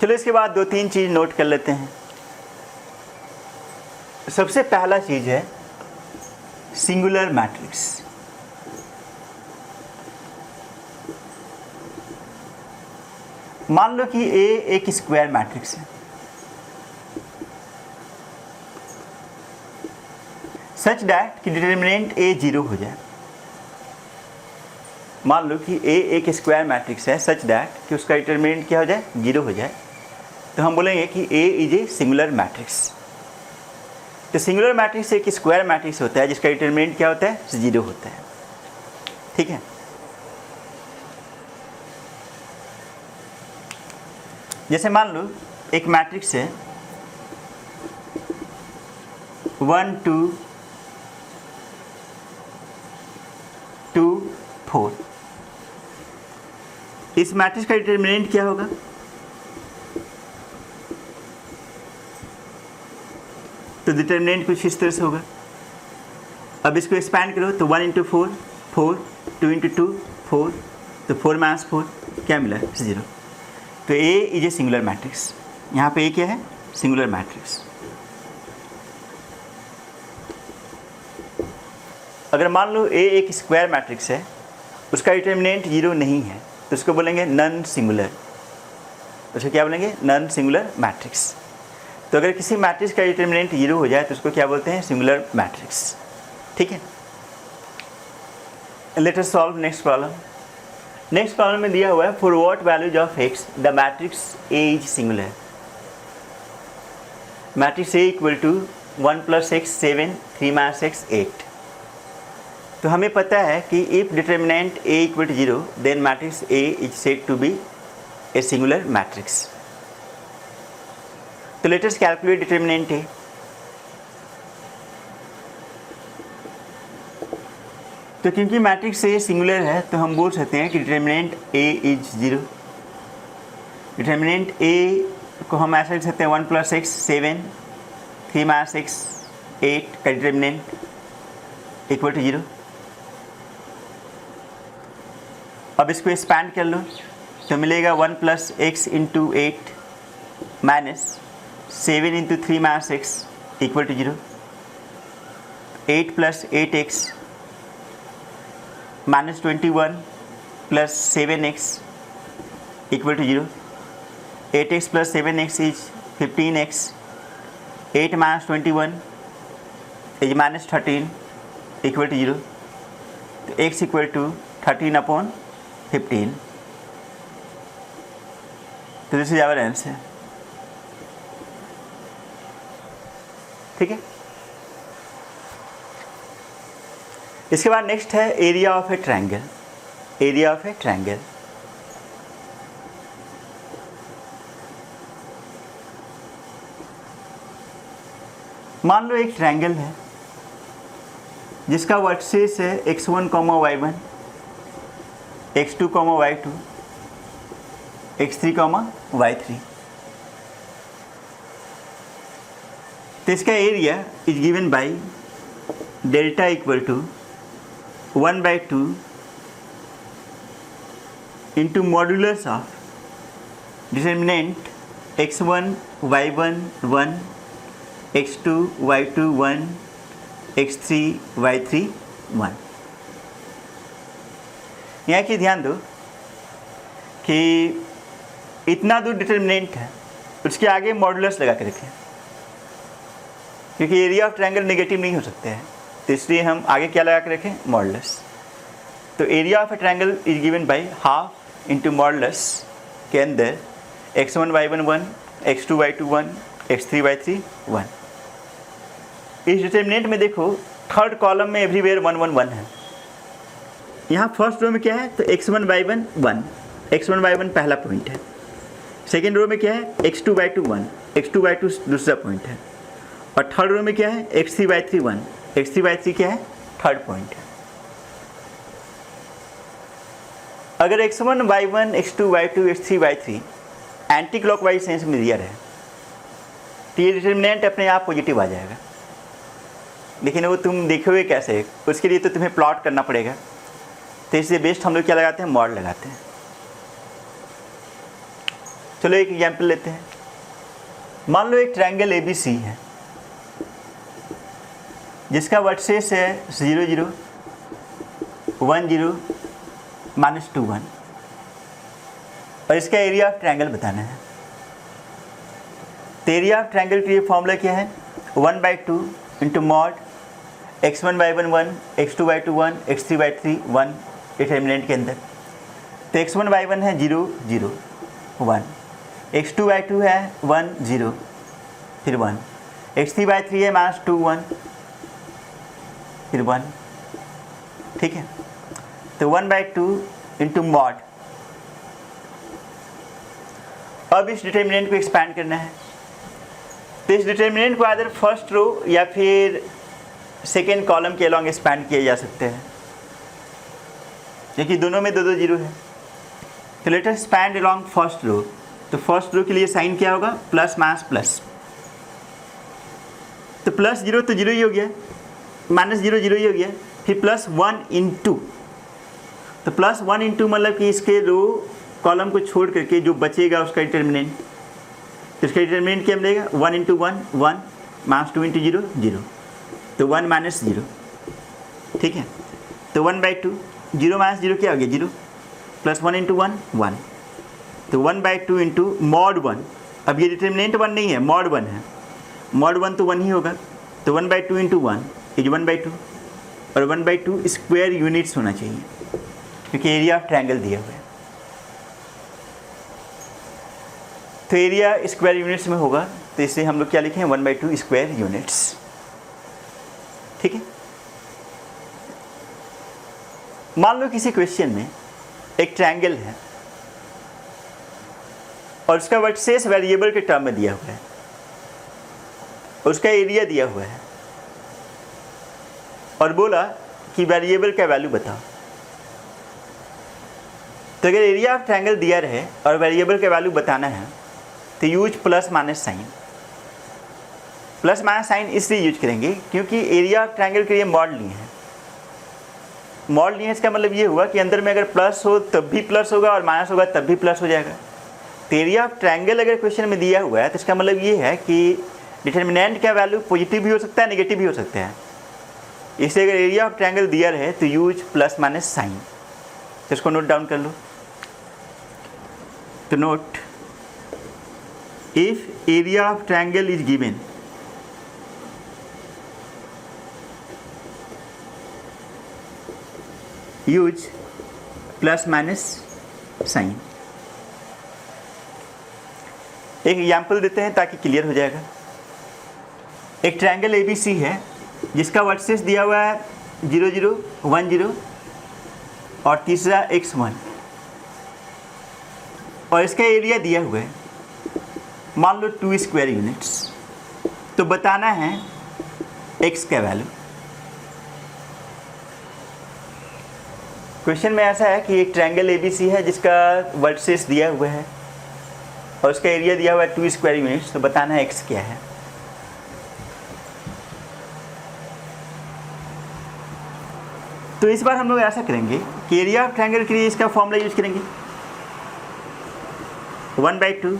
चलो इसके बाद दो तीन चीज़ नोट कर लेते हैं। सबसे पहला चीज़ है सिंगुलर मैट्रिक्स। मान लो कि A एक स्क्वायर मैट्रिक्स है सच दैट कि डिटर्मिनेंट A 0 हो जाए। मान लो कि A एक स्क्वायर मैट्रिक्स है सच दैट कि उसका डिटर्मिनेंट क्या हो जाए, 0 हो जाए। तो हम बोलेंगे कि A is a singular matrix. तो सिंगुलर मैट्रिक्स एक स्क्वायर मैट्रिक्स होता है जिसका डिटर्मिनेंट क्या होता है, 0 होता है। ठीक है। जैसे मान लो एक मैट्रिक्स है 1 2 2 4। इस मैट्रिक्स का डिटर्मिनेंट क्या होगा, तो डिटर्मिनेंट कुछ इस तरह से होगा। अब इसको एक्सपैंड करो तो 1 × 4 4, 2 × 2 4, तो 4 - 4 क्या मिला, 0। तो A is a singular matrix. यहाँ पे A क्या है, सिंगुलर मैट्रिक्स। अगर मान लो A एक स्क्वायर मैट्रिक्स है, उसका डिटर्मिनेंट 0 नहीं है, तो उसको बोलेंगे नॉन सिंगुलर। उसको क्या बोलेंगे, नॉन सिंगुलर मैट्रिक्स। तो अगर किसी मैट्रिक्स का डिटर्मिनेंट 0 हो जाए तो उसको क्या बोलते हैं, सिंगुलर मैट्रिक्स। ठीक है। Let us solve next problem. Next problem में दिया हुआ है for what values of x the matrix A is singular. Matrix A equal to 1 + x 7, 3 - x 8। तो हमें पता है कि if determinant A equal to 0 then matrix A is said to be a singular matrix. तो let us calculate determinant A। तो क्योंकि matrix A singular है तो हम बोल सकते हैं कि determinant A is 0। Determinant A को हम ऐसा लिख सकते हैं 1 + x 7, 3 - x 8 का डिटर्मिनेंट इक्वल टू 0। अब इसको एक्सपैंड कर लो तो मिलेगा 1 + x × 8 minus 7 × 3 - x equal to 0। 8 + 8x minus 21 + 7x equal to 0। 8x + 7x is 15x। 8 - 21 is -13 equal to 0। तो x इक्वल टू 13/15। तो दिस इज आवर आंसर। ठीक है। इसके बाद नेक्स्ट है area of A triangle. Area of A triangle. मान लो एक triangle है जिसका वर्टिसेस है x1, y1, x2, y2, x3, y3। तो इसका area is given by delta equal to 1/2 into modulus of determinant x1, y1 1, x2, y2 1, x3, y3 1। यहाँ की ध्यान दो कि इतना दूर डिटर्मिनेंट है, उसके आगे मॉड्यूलस लगा के रखें, क्योंकि एरिया ऑफ ट्रायंगल नेगेटिव नहीं हो सकते हैं, तो इसलिए हम आगे क्या लगा के रखें, मॉडुलस। तो area of A triangle is given by half into modulus के अंदर x1, y1 1, x2, y2 1, x3, y3 1। इस डिटर्मिनेंट में देखो थर्ड कॉलम में एवरीवेयर 1 1 1 है। यहाँ फर्स्ट रो में क्या है, तो x1, y1 1, x1, y1 पहला पॉइंट है। सेकेंड रो में क्या है, x2, y2 1, x2, y2 दूसरा पॉइंट है। और थर्ड रो में क्या है, x3, y3 1, x3, y3 क्या है, थर्ड पॉइंट है। अगर x1, y1, x2, y2, x3, y3 anti clockwise sense में दिया रहे तो ये डिटर्मिनेंट अपने आप पॉजिटिव आ जाएगा। लेकिन वो तुम देखोगे कैसे, उसके लिए तो तुम्हें प्लॉट करना पड़ेगा। तो इसलिए बेस्ट हम लोग क्या लगाते हैं, मॉड लगाते हैं। चलो एक एग्जाम्पल लेते हैं। मान लो एक ट्रायंगल ABC है जिसका वर्टिसेस है 0 0 1 0 -2 1 और इसका एरिया ऑफ ट्रायंगल बताना है। तो एरिया ऑफ ट्रायंगल के लिए फॉर्मूला क्या है, 1/2 into mod x1/1 1, x2/2 1, x3/3 1 determinant के अंदर। तो x1/1 है 0 0 1, x2/2 है 1 0 फिर 1, x3/3 है -2 1 फिर 1, ठीक है। तो 1/2 इंटू मॉड। अब इस डिटर्मिनेंट को एक्सपैंड करना है। तो इस डिटर्मिनेंट को आइदर फर्स्ट रो या फिर सेकेंड कॉलम के अलॉन्ग एक्सपैंड किए जा सकते हैं, क्योंकि दोनों में 2 2 0 है। तो let us expand along first row. तो फर्स्ट रो के लिए साइन क्या होगा, प्लस माइनस प्लस। तो प्लस 0 तो 0 ही हो गया, माइनस 0 0 ही हो गया, फिर प्लस 1 इंटू। तो प्लस 1 इंटू मतलब कि इसके रो कॉलम को छोड़ करके जो बचेगा उसका डिटर्मिनेंट। तो इसका डिटर्मिनेंट क्या मिलेगा, 1 इंटू 1 1 माइनस 2 इंटू 0 0, तो 1 माइनस 0, ठीक है। तो 1/2 0 माइनस 0 क्या हो गया 0, प्लस 1 इंटू 1 1, तो 1/2 इंटू मॉड 1। अब ये डिटर्मिनेंट 1 नहीं है, मॉड 1 है, मॉड 1 तो 1 ही होगा। तो 1/2 इंटू 1 इज 1/2 और 1/2 स्क्वायर यूनिट्स होना चाहिए क्योंकि एरिया ऑफ ट्रायंगल दिया हुआ है। तो एरिया स्क्वायर यूनिट्स में होगा, तो इसे हम लोग क्या लिखें, 1/2 स्क्वायर यूनिट्स, ठीक है। मान लो किसी क्वेश्चन में एक ट्रायंगल है और उसका वर्टिसेस वेरिएबल के टर्म में दिया हुआ है, उसका एरिया दिया हुआ है और बोला कि वेरिएबल का वैल्यू बताओ। तो अगर एरिया ऑफ ट्रायंगल दिया रहे और वेरिएबल का वैल्यू बताना है तो use plus minus sign. Plus minus sign इसलिए यूज करेंगे क्योंकि एरिया ऑफ ट्रायंगल के लिए मॉड लिए हैं। मॉड लिए इसका मतलब ये हुआ कि अंदर में अगर प्लस हो तब भी प्लस होगा और माइनस होगा तब भी प्लस हो जाएगा। तो एरिया ऑफ ट्रायंगल अगर क्वेश्चन में दिया हुआ है तो इसका मतलब ये है कि डिटर्मिनेंट का वैल्यू पॉजिटिव भी हो सकता है, नेगेटिव भी हो सकता है। इसलिए अगर एरिया ऑफ ट्रायंगल दिया रहे तो यूज प्लस माइनस साइन। तो इसको नोट डाउन कर लो। तो note, if area of triangle is given use plus minus sign. एक एग्जाम्पल देते हैं ताकि क्लियर हो जाएगा। एक ट्रायंगल ABC है जिसका वर्टिसेस दिया हुआ है 0 0 1 0 और तीसरा x1 और इसका एरिया दिया हुआ है मान लो 2 स्क्वायर यूनिट्स। तो बताना है x का वैल्यू। क्वेश्चन में ऐसा है कि एक ट्रायंगल ABC है जिसका वर्टिसेस दिया हुआ है और उसका एरिया दिया हुआ है 2 स्क्वायर यूनिट्स। तो बताना है x क्या है। तो इस बार हम लोग ऐसा करेंगे कि एरिया ऑफ ट्रायंगल के लिए इसका फॉर्मूला यूज करेंगे 1/2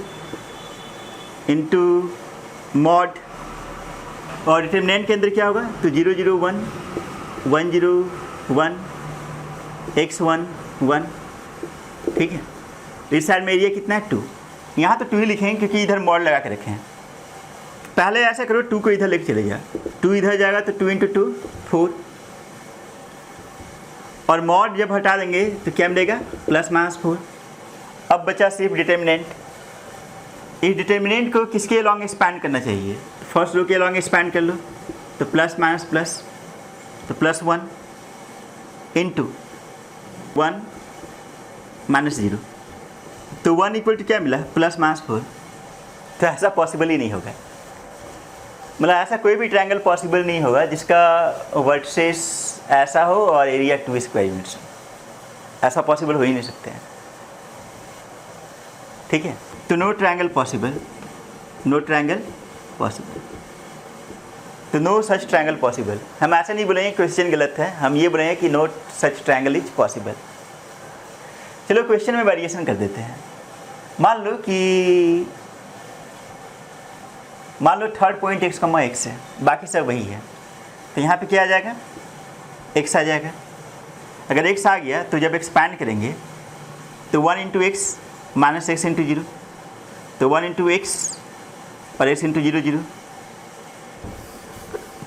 इंटू मॉड और डिटर्मिनेंट के अंदर क्या होगा, तो 0 0 1 1 0 1 x1 1, ठीक है। इस साइड में एरिया कितना है 2। यहाँ तो 2 ही लिखेंगे क्योंकि इधर मॉड लगा के रखे हैं। पहले ऐसा करो 2 को इधर लेके चले जाओ, 2 इधर जाएगा तो 2 × 2 4 और मॉड जब हटा देंगे तो क्या मिलेगा प्लस माइनस 4। अब बचा सिर्फ डिटर्मिनेंट। इस डिटर्मिनेंट को किसके अलॉन्ग एक्सपैंड करना चाहिए, फर्स्ट रो के अलॉन्ग एक्सपैंड कर लो। तो प्लस माइनस प्लस, तो प्लस 1 इंटू 1 माइनस 0, तो 1 इक्वल टू क्या मिला प्लस माइनस 4। तो ऐसा पॉसिबल ही नहीं होगा, मतलब ऐसा कोई भी ट्रायंगल पॉसिबल नहीं होगा जिसका वर्टिसेस ऐसा हो और एरिया 2 स्क्वायर यूनिट्स हो। ऐसा पॉसिबल हो ही नहीं सकते हैं, ठीक है। तो no triangle possible, no triangle possible. तो नो सच ट्रायंगल पॉसिबल। हम ऐसा नहीं बोलेंगे क्वेश्चन गलत है, हम ये बोलेंगे कि no such triangle is possible. चलो क्वेश्चन में वेरिएशन कर देते हैं। मान लो थर्ड पॉइंट x, x है, बाकी सब वही है, तो यहाँ पे क्या आ जाएगा, x आ जाएगा। अगर x आ गया तो जब एक्सपैंड करेंगे तो 1 into x minus x into zero, तो 1 इंटू एक्स और x इंटू जीरो जीरो,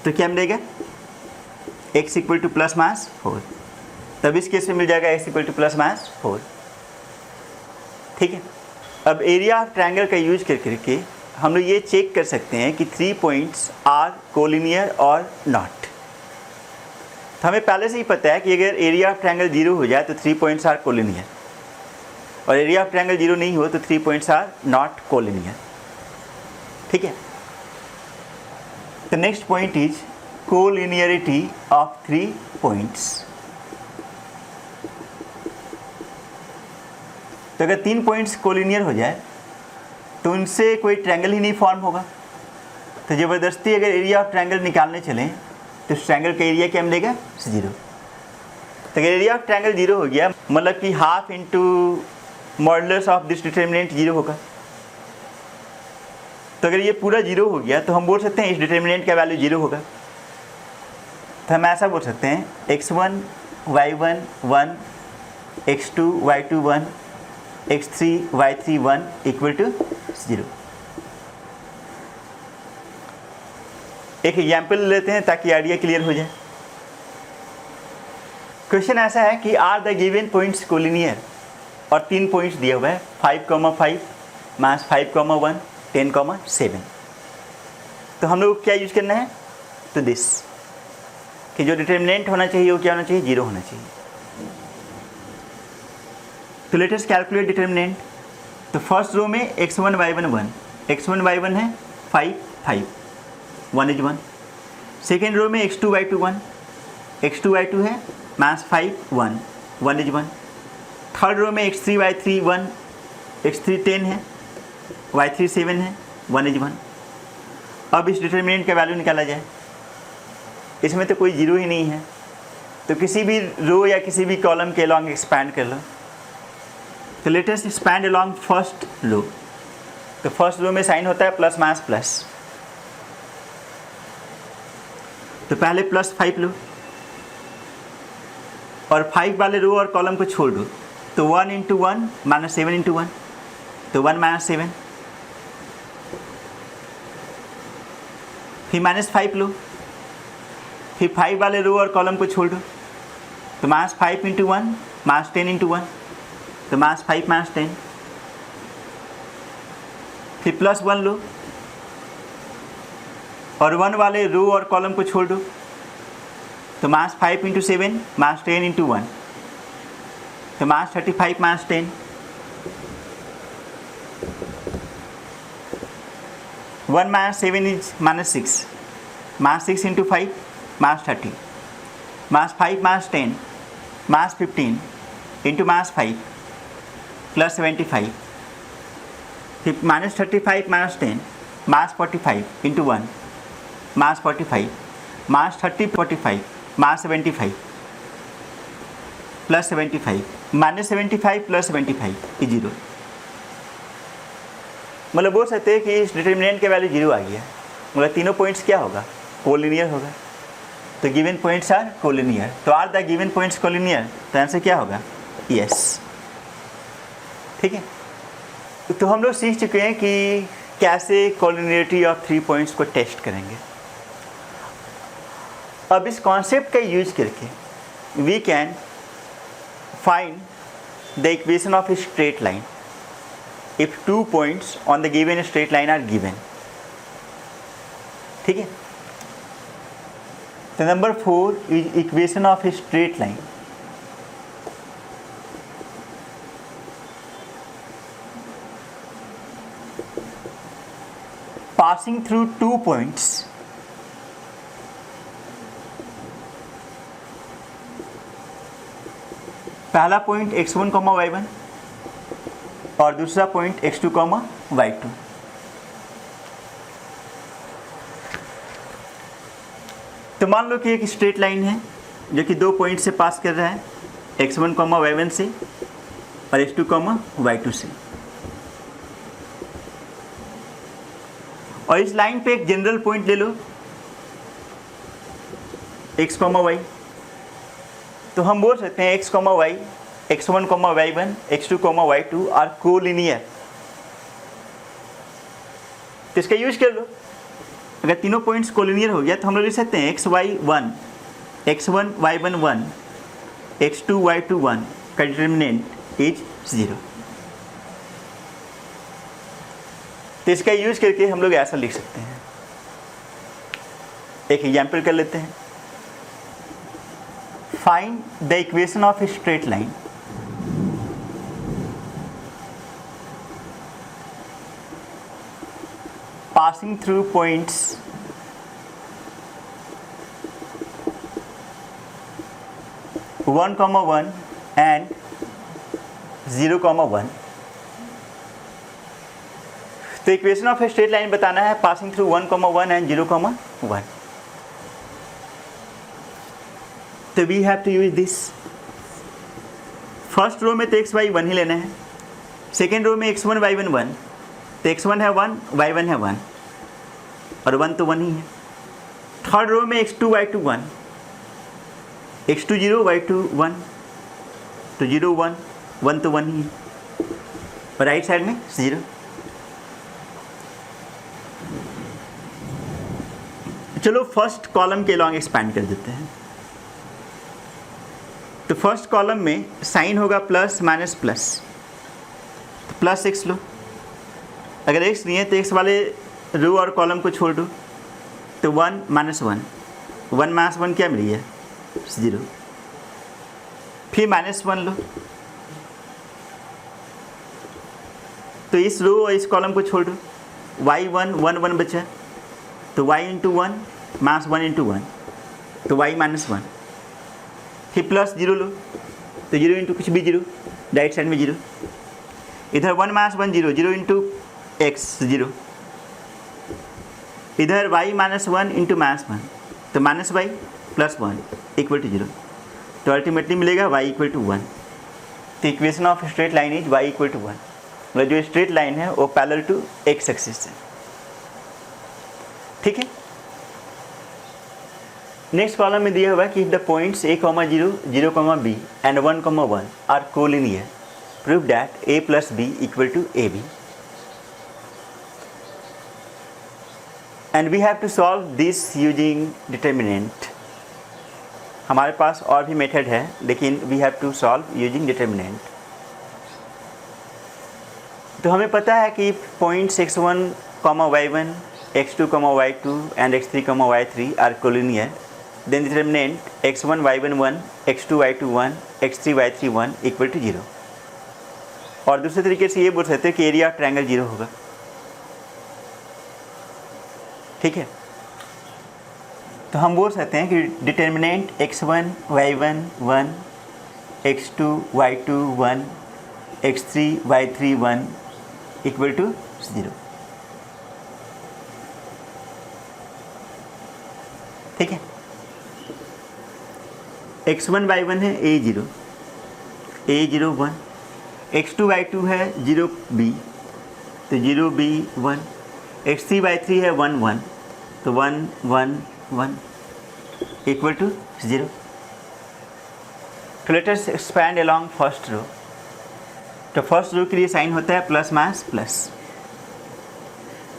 तो क्या मिलेगा, x equal two plus minus 4। तब इस केस में मिल जाएगा x equal two plus minus 4। ठीक है। अब एरिया ऑफ ट्रायंगल का यूज करके हम लोग ये चेक कर सकते हैं कि 3 पॉइंट्स आर कोलिनियर और नॉट। तो हमें पहले से ही पता है कि अगर एरिया ऑफ ट्रायंगल 0 हो जाए तो 3 पॉइंट्स आर कोलिनियर, और एरिया ऑफ ट्रायंगल 0 नहीं हो तो 3 पॉइंट्स आर नॉट कोलिनियर। ठीक है। The next point is collinearity of 3 points. तो अगर 3 पॉइंट्स कोलिनियर हो जाए तो उनसे कोई ट्रायंगल ही नहीं फॉर्म होगा। तो ज़बरदस्ती अगर एरिया ऑफ ट्रायंगल निकालने चलें तो उस ट्रायंगल का एरिया क्या मिलेगा, 0। तो अगर एरिया ऑफ ट्रायंगल 0 हो गया मतलब कि half into modulus of this determinant 0 होगा। तो अगर ये पूरा 0 हो गया तो हम बोल सकते हैं इस डिटर्मिनेंट का वैल्यू 0 होगा। तो हम ऐसा बोल सकते हैं x1 y1 1, x2 y2 1, x3 y3 1 equal to 0। एक एग्जाम्पल लेते हैं ताकि आइडिया क्लियर हो जाए। क्वेश्चन ऐसा है कि are the given points collinear, और 3 पॉइंट्स दिया हुआ है 5,5 माइनस 5,1 10,7। तो हम लोग क्या यूज करना है, तो दिस कि जो डिटर्मिनेंट होना चाहिए वो क्या होना चाहिए, 0 होना चाहिए। तो लेट अस कैलकुलेट डिटर्मिनेंट। तो फर्स्ट रो में x1 y1 1, x1 y1 है 5 5 1 इज 1। सेकेंड रो में x2 y2 1, x2 y2 है माइनस 5 1 1 इज 1। थर्ड रो में x3 y3 1, x3 10 है, y3 7 है, 1 इज 1। अब इस डिटर्मिनेंट का वैल्यू निकाला जाए। इसमें तो कोई 0 ही नहीं है, तो किसी भी रो या किसी भी कॉलम के अलॉन्ग एक्सपैंड कर लो। तो let us expand along first row. तो फर्स्ट रो में साइन होता है प्लस माइनस प्लस, तो पहले प्लस 5 लो और 5 वाले रो और कॉलम को छोड़ दो। तो 1 इंटू 1 माइनस 7 इंटू 1, तो 1 माइनस 7, फिर माइनस 5 लो, फिर 5 वाले रो और कॉलम को छोड़ दो। तो माइनस 5 इंटू 1 माइनस 10 इंटू 1, तो माइनस 5 माइनस 10, फिर प्लस 1 लो और 1 वाले रो और कॉलम को छोड़ दो। तो माइनस 5 इंटू 7 माइनस 10 इंटू 1, तो minus 35 minus 10, 1 minus 7 is minus 6, minus 6 into 5 minus 30, minus 5 minus 10 minus 15 into minus 5 plus 75, फिर minus 35 minus 10 minus 45 into 1 minus 45 minus 30 45 minus 75 plus 75 minus 75 plus 75 0। मतलब बोल सकते हैं कि इस डिटर्मिनेंट के वैल्यू 0 आ गया, मतलब तीनों पॉइंट्स क्या होगा, कोलिनियर होगा। तो गिवन पॉइंट्स आर कोलिनियर। तो are the given points collinear, तो आंसर क्या होगा, यस। ठीक है। तो हम लोग सीख चुके हैं कि कैसे कोलिनियरिटी ऑफ 3 पॉइंट्स को टेस्ट करेंगे। अब इस कॉन्सेप्ट का यूज करके we can find the equation of a straight line if 2 points on the given straight line are given। ठीक है। तो number 4 is equation of a straight line। passing through 2 points पहला point x1, y1 और दूसरा point x2, y2। तो मान लो कि एक स्ट्रेट लाइन है जो कि 2 पॉइंट से पास कर रहा है, x1, y1 से और x2, y2 से। और इस लाइन पे एक जनरल पॉइंट ले लो x, y। तो हम बोल सकते हैं x, y, x1, y1, x2, y2 are collinear. तो इसका यूज कर लो। अगर तीनों पॉइंट्स कोलिनियर हो गया तो हम लोग लिख सकते हैं x1, y1 1, x2, y2 1 का डिटर्मिनेंट इज 0। तो इसका यूज करके हम लोग ऐसा लिख सकते हैं। एक एग्जाम्पल कर लेते हैं। Find the equation of a straight line passing through points (1, 1) and 0, 1। तो equation of a straight line बताना है पासिंग थ्रू 1, 1 एंड 0, 1। तो we have to use this. First row में तो x, y 1 ही लेना है। सेकेंड रो में x1, y1 1, तो x1 है 1, y1 है 1 और 1 तो 1 ही है। थर्ड रो में x2, y2 1, x2 0, y2 1, तो 0 1, 1 तो 1 ही है और राइट साइड में 0। चलो फर्स्ट कॉलम के लॉन्ग एक्सपैंड कर देते हैं। तो फर्स्ट कॉलम में साइन होगा प्लस माइनस प्लस, तो प्लस x लो। अगर x नहीं है तो x वाले रो और कॉलम को छोड़ दो, तो 1 माइनस 1, 1 माइनस 1 क्या मिली है 0। फिर माइनस 1 लो, तो इस रो और इस कॉलम को छोड़ दो, y1 1 1 बचा, तो y इंटू 1 माइनस 1 इंटू 1, तो y माइनस 1। फिर प्लस 0 लो, तो 0 इंटू कुछ भी 0, राइट साइड में 0। इधर 1 माइनस 1 0, 0 इंटू x 0। इधर y माइनस 1 इंटू माइनस 1, तो minus y plus 1 equal to 0। तो अल्टीमेटली मिलेगा y इक्वल टू 1। तो equation of straight line is y equal to 1। मतलब जो स्ट्रेट लाइन है वो पैरेलल टू x एक्सिस है। ठीक है। नेक्स्ट कॉलम में दिया हुआ है कि the points a, 0, 0, b and 1, 1 are collinear, prove that a plus b equal to ab। And we have to solve this using determinant. हमारे पास और भी मेथड है लेकिन we have to solve using determinant. तो हमें पता है कि points x1, y1, x2, y2 and x3, y3 are collinear. Then determinant x1, y1 1, x2, y2 1, x3, y3 1 equal to 0। और दूसरे तरीके से ये बोल सकते हैं कि एरिया ऑफ ट्रायंगल 0 होगा। ठीक है। तो हम बोल सकते हैं कि determinant x1, y1 1, x2, y2 1, x3, y3 1 equal to 0। ठीक है। x1, y1 है a0, 1, x2, y2 है 0b, तो 0b 1, x3, y3 है 1 1, तो 1 1 1 इक्वल टू 0। तो let us expand along first row. तो फर्स्ट रो के लिए साइन होता है प्लस माइनस प्लस,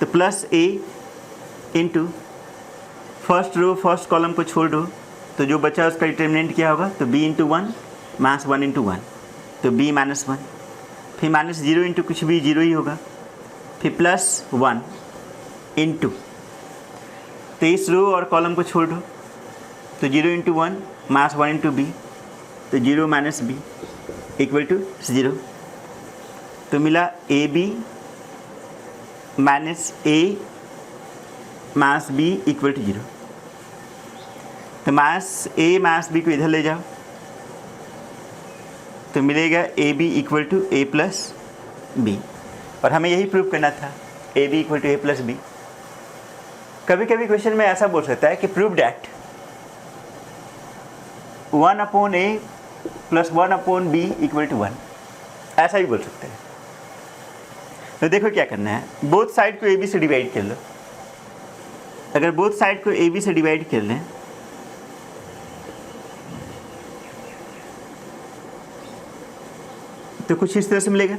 तो plus a into first row first column को छोड़ दो, तो जो बचा उसका डिटर्मिनेंट क्या होगा, तो b इंटू 1 माइनस 1 इंटू 1, तो b माइनस 1। फिर माइनस 0 इंटू कुछ भी 0 ही होगा, फिर प्लस 1 इंटू, तो इस रो और कॉलम को छोड़ दो, तो 0 इंटू 1 माइनस 1 इंटू b, तो 0 माइनस b इक्वल टू 0। तो मिला a b minus a minus b equal to 0। तो माइनस a माइनस b को इधर ले जाओ, तो मिलेगा a b equal to a plus b. और हमें यही प्रूव करना था, a b equal to a plus b. कभी कभी क्वेश्चन में ऐसा बोल सकता है कि prove that 1/a plus 1/b equal to 1, ऐसा भी बोल सकते हैं। तो देखो क्या करना है, बोथ साइड को ab से डिवाइड कर लो। अगर बोथ साइड को ab से डिवाइड कर लें तो कुछ इस तरह से मिलेगा।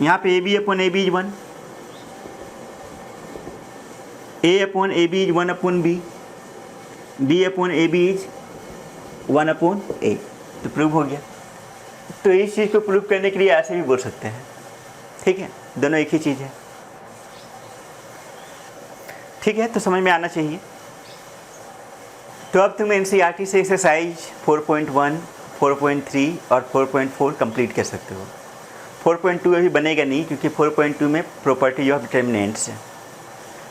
यहाँ पे ab/ab is 1, a/ab is 1/b, b/ab is 1/a। तो प्रूव हो गया। तो इस चीज़ को प्रूव करने के लिए ऐसे भी बोल सकते हैं, ठीक है, दोनों एक ही चीज़ है, ठीक है। तो समझ में आना चाहिए। तो अब तुम NCERT से एक्सरसाइज 4.1, 4.3 और 4.4 कंप्लीट कर सकते हो। 4.2 अभी बनेगा नहीं क्योंकि 4.2 में प्रॉपर्टी ऑफ डिटर्मिनेंट्स है।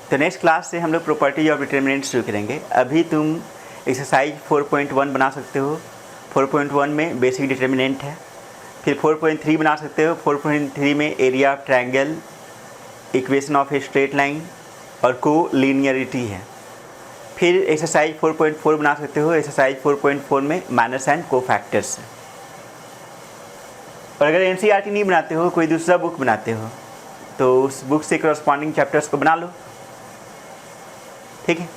तो नेक्स्ट क्लास से हम लोग प्रॉपर्टी ऑफ डिटर्मिनेंट्स शुरू करेंगे। अभी तुम एक्सरसाइज 4.1 बना सकते हो। 4.1 में बेसिक डिटर्मिनेंट है। फिर 4.3 बना सकते हो। 4.3 में area of triangle, equation of a straight line और को लीनियरिटी है। फिर एक्सरसाइज 4.4 बना सकते हो। एक्सरसाइज 4.4 में माइनस एंड को फैक्टर्स है। और अगर NCERT नहीं बनाते हो, कोई दूसरा बुक बनाते हो, तो उस बुक से करस्पॉन्डिंग चैप्टर्स को बना लो, ठीक है।